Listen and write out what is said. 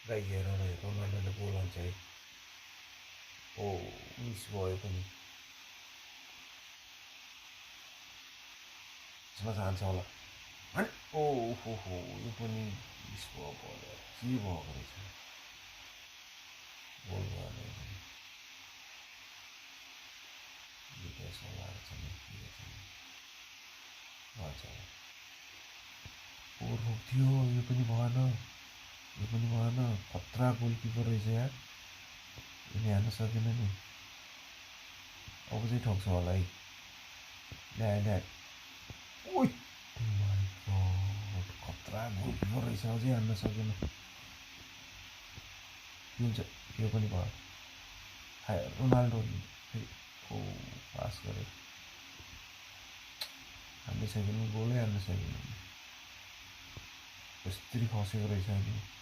र हेर न रोनाल्डोले गोल हान्छ है। ओ मिस भयो पनि, यसमा जान्छ होला अनि ओहो हो यो पनि मिस भयो बल। के भएको रहेछ, गोल भएन यो पनि। यसमा लाग्छ नि हजुर ओहो थियो, यो पनि भएन, यो पनि भएन। खतरा गोलकिपर रहेछ यार, यिनी हान्न सकेन नि। अब चाहिँ ठोक्छ होला है, ल्याए ल्याए। ओइ माइ गड, खतरा गोलकिपर रहेछ, अझै हान्न सकेन। के हुन्छ, यो पनि भयो। रोनाल्डो फेरि ओ पास गरे, हान्नै सकेन, गोलै हान्न सकेन। कस्तरी खसेको रहेछ अहिले।